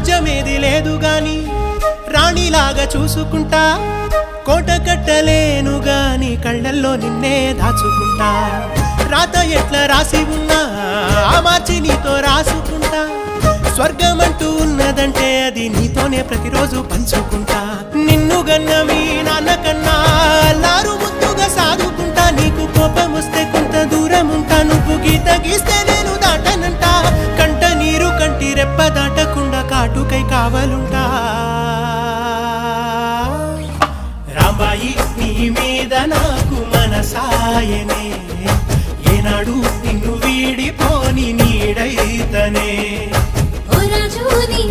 రాజ్యమేది లేదు గాని రాణిలాగా చూసుకుంటా కోట కట్టలేను గాని కళ్ళల్లో నిన్నే దాచుకుంటా రాత ఎట్లా రాసి ఉన్నా మార్చి నీతో రాసుకుంటా స్వర్గమంటూ ఉన్నదంటే అది నీతోనే ప్రతిరోజు పంచుకుంటా నిన్ను గన్న మీ నాన్నకన్నా లారు ముద్దుగా సాదుకుంటా నీకు కోపం వస్తే కొంత దూరం ఉంటా నువ్వు గీత గీస్తే నేను దాటనంటా కంట నీరు కంటి రెప్ప దాటకుండా కాటుకై కావలుంటా రాంబాయి నీ మీద నాకు మనసాయనే ఏనాడు నిన్ను వీడిపోని నీడైతనే ఓ రాజు నీ